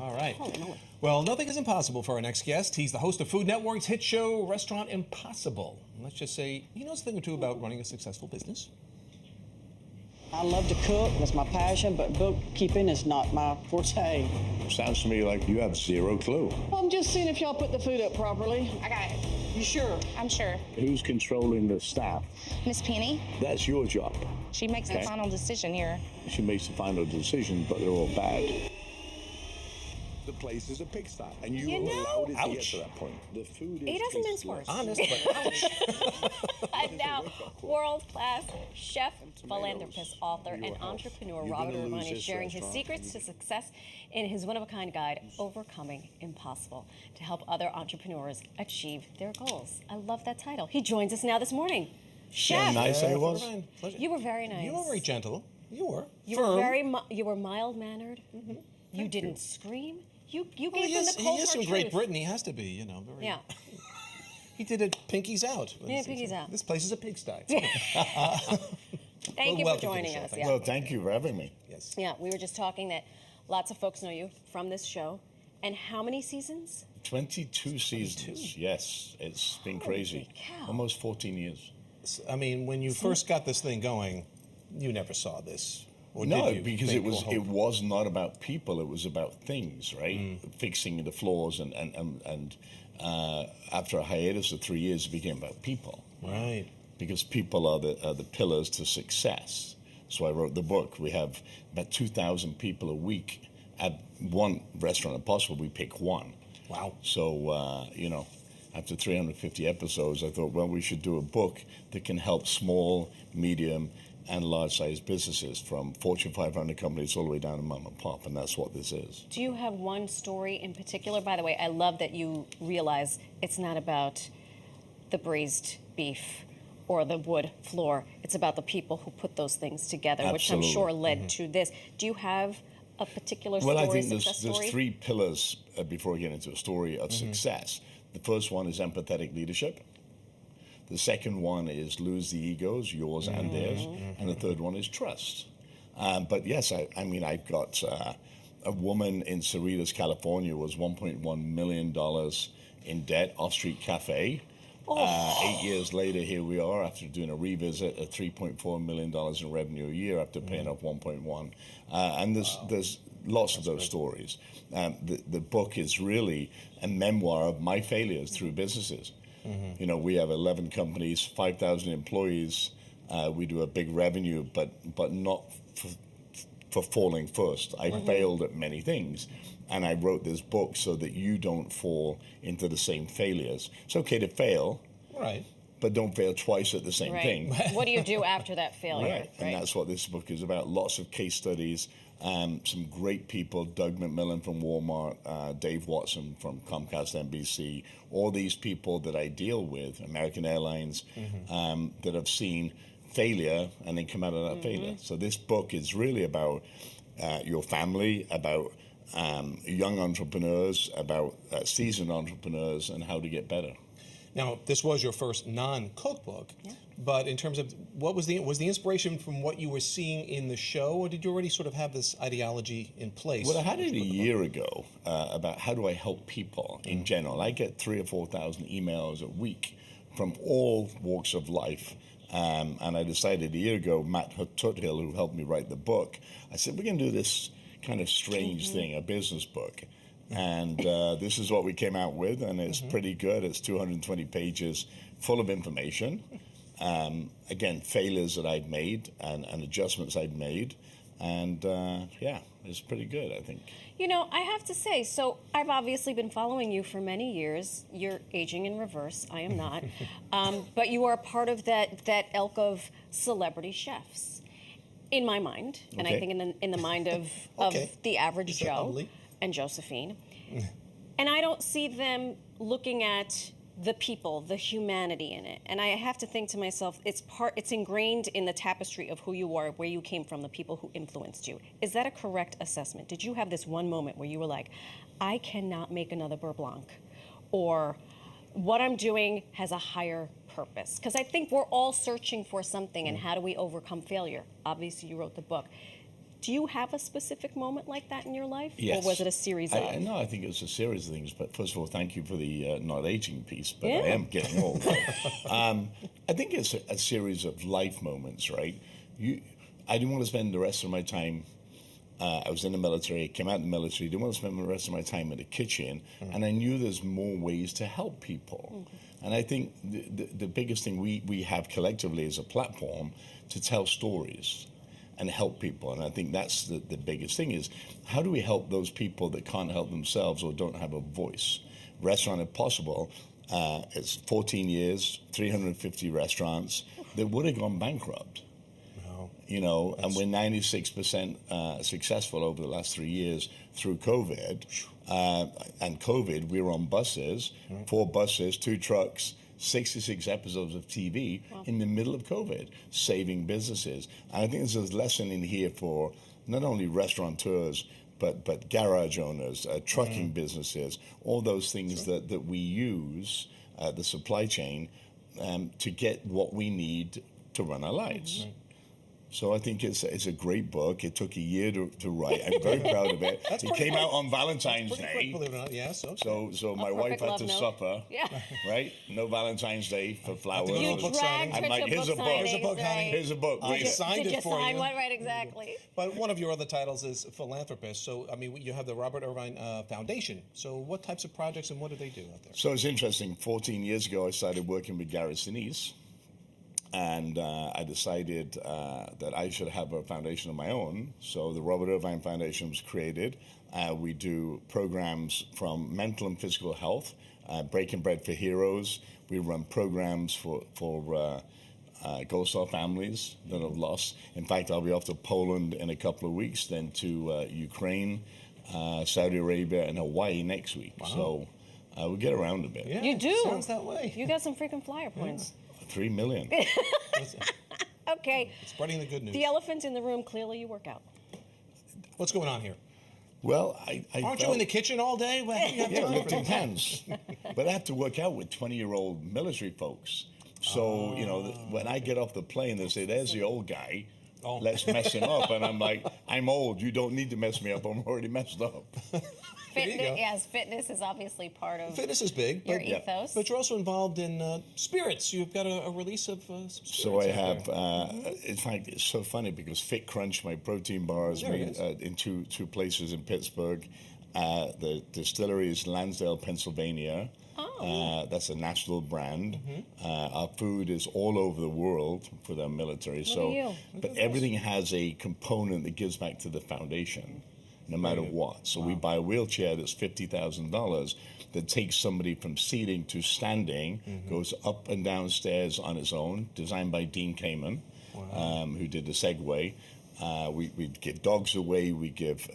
All right. Holy moly. Well, nothing is impossible for our next guest. He's the host of Food Network's hit show, Restaurant Impossible. Let's just say he knows a thing or two about running a successful business. I love to cook, that's my passion, but bookkeeping is not my forte. Sounds to me like you have zero clue. Well, I'm just seeing if y'all put the food up properly. I got it. You sure? I'm sure. Who's controlling the staff? Miss Penny, That's your job. she makes the final decision here. She makes the final decision, but they're all bad. The place is a pigsty, and you allowed it to get to that point. The food is He doesn't mince words. Honest, but ouch. And now, world-class chef, philanthropist, author, and entrepreneur Robert Irvine is sharing his secrets to success in his one-of-a-kind guide, Overcoming Impossible, to help other entrepreneurs achieve their goals. I love that title. He joins us now this morning. Chef. how nice I was. You were very nice. You were very gentle. You were. You firm. were very. You were mild-mannered. You didn't scream. You Well, gave them the cold he is hard from Great truth. Britain. He has to be, you know. Very, Yeah. He did it pinkies out. Yeah, pinkies out. This place is a pigsty. Thank you for welcome to the joining show. us. Thank Yeah. Well, thank you for having me. Yes. Yeah, we were just talking that lots of folks know you from this show. And how many seasons? 22 seasons. Yes, it's been crazy. cow. Almost 14 years. I mean, when you first got this thing going, you never saw this. Or No, did you? because Think it or hope? was not about people. It was about things, right? Fixing the flaws, and after a hiatus of 3 years, it became about people. Right. Because people are the pillars to success. So I wrote the book. We have about 2,000 people a week at one Restaurant Impossible. We pick one. Wow. So after 350 episodes, I thought, well, we should do a book that can help small, medium, and large-sized businesses, from Fortune 500 companies all the way down to mom and pop, and that's what this is. Do you have one story in particular? By the way, I love that you realize it's not about the braised beef or the wood floor. It's about the people who put those things together, which I'm Absolutely. sure led to this. Do you have a particular story, Well, I think success there's story? three pillars before I get into a story of success. The first one is empathetic leadership. The second one is lose the egos, yours and theirs. And the third one is trust. But yes, I mean, I've got a woman in Cerritos, California, was $1.1 million in debt, off-street cafe. 8 years later, here we are after doing a revisit at $3.4 million in revenue a year after paying off 1.1. And there's lots of those stories. The book is really a memoir of my failures through businesses. You know, we have 11 companies, 5,000 employees. We do a big revenue, but not for falling first. I failed at many things. And I wrote this book so that you don't fall into the same failures. It's okay to fail, Right. but don't fail twice at the same Right. thing. What do you do after that failure? Right. And that's what this book is about. Lots of case studies, some great people, Doug McMillan from Walmart, Dave Watson from Comcast NBC, all these people that I deal with, American Airlines, that have seen failure and then come out of that failure. So this book is really about your family, about young entrepreneurs, about seasoned entrepreneurs, and how to get better. Now, this was your first non-cookbook, but in terms of what was the inspiration from what you were seeing in the show, or did you already sort of have this ideology in place? Well, I had it a year ago about how do I help people in general. I get 3,000 or 4,000 emails a week from all walks of life. And I decided a year ago, Matt Tuthill, who helped me write the book, I said, we're going to do this kind of strange thing, a business book. And this is what we came out with, and it's pretty good. It's 220 pages full of information. Again, failures that I'd made and adjustments I'd made. And yeah, it's pretty good, I think. You know, I have to say, so I've obviously been following you for many years. You're aging in reverse. I am not. But you are part of that ilk of celebrity chefs, in my mind, and I Okay. think in the mind of the average that Joe humbly? and Josephine. And I don't see them looking at the people, the humanity in it. And I have to think to myself, it's ingrained in the tapestry of who you are, where you came from, the people who influenced you. Is that a correct assessment? Did you have this one moment where you were like, I cannot make another beurre blanc, or what I'm doing has a higher purpose? Because I think we're all searching for something, and how do we overcome failure? Obviously, you wrote the book. Do you have a specific moment like that in your life? Yes. Or was it a series of? No, I think it's a series of things. But first of all, thank you for the not aging piece. But Yeah. I am getting old. I think it's a series of life moments, right? I didn't want to spend the rest of my time. I was in the military, came out of the military, didn't want to spend the rest of my time in the kitchen, and I knew there's more ways to help people. And I think the biggest thing we have collectively is a platform to tell stories and help people. And I think that's the biggest thing is, how do we help those people that can't help themselves or don't have a voice? Restaurant Impossible, it's 14 years, 350 restaurants that would have gone bankrupt. You know, and we're 96% successful over the last 3 years through COVID. And COVID, we were on buses, 4 buses, 2 trucks, 66 episodes of TV in the middle of COVID, saving businesses. And I think there's a lesson in here for not only restaurateurs, but garage owners, trucking businesses, all those things that we use, the supply chain, to get what we need to run our lives. So I think it's a great book. It took a year to write. I'm very proud of it. It came out on Valentine's Day. Quick, believe it or not, yes. Okay. So my wife perfect had love to note. suffer, Yeah. right? No Valentine's Day for flowers. You book dragged signing. her I'm to like, here's a book. signings, Here's a book, honey. right? Here's a book. I Read it. signed Did it you for sign you. one? Right, exactly. But one of your other titles is philanthropist. So, I mean, you have the Robert Irvine Foundation. So what types of projects and what do they do out there? So it's interesting. 14 years ago, I started working with Gary Sinise. And I decided that I should have a foundation of my own. So the Robert Irvine Foundation was created. We do programs from mental and physical health, Breaking Bread for Heroes. We run programs for Gold Star families that have lost. In fact, I'll be off to Poland in a couple of weeks, then to Ukraine, Saudi Arabia, and Hawaii next week. Wow. So we get around a bit. Yeah, You do. Sounds that way. You got some freaking flyer points. 3 million. Okay. Spreading the good news. The elephant in the room, clearly you work out. What's going on here? Well, I Aren't you in the kitchen all day? Well, you have Yeah, time for lifting that. pans. But I have to work out with 20-year-old military folks. So, you know, when I get off the plane, they say, there's the old guy. Oh. Let's mess him up. And I'm like, I'm old. You don't need to mess me up. I'm already messed up. There you go. Yes, fitness is obviously part of Fitness is big, your but, ethos. but you're also involved in spirits. You've got a release of some spirits. So I out have, there. in fact, it's so funny because Fit Crunch, my protein bar, is There it made in two places in Pittsburgh. The distillery is Lansdale, Pennsylvania. That's a national brand. Our food is all over the world for the military. you. But everything has a component that gives back to the foundation, no matter what. So we buy a wheelchair that's $50,000 that takes somebody from seating to standing, goes up and down stairs on its own, designed by Dean Kamen, who did the Segway. We give dogs away, we give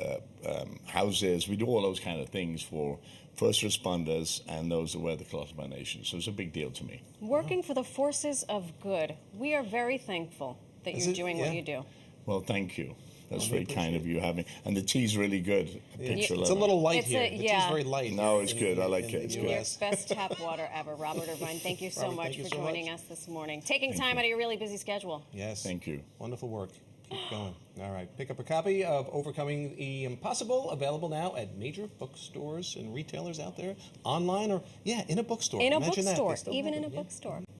houses, we do all those kind of things for first responders and those that wear the cloth of our nation. So it's a big deal to me. Working for the forces of good. We are very thankful that Is you're it? doing Yeah. what you do. Well, thank you. That's very kind of you having. And the tea's really good. Picture It's a little light It's here. a- The yeah. tea's very light. No, here it's in- good. I in- like in it. the It's Your good. US. best tap water ever. Robert Irvine, thank you so Robert, much thank you for so joining much. us this morning. Taking Thank time you. out of your really busy schedule. Yes. Thank you. Wonderful work. Keep going. All right. Pick up a copy of Overcoming the Impossible, available now at major bookstores and retailers out there, online or, in a bookstore. In a Imagine that. They bookstore, still even have in a it, yeah. bookstore.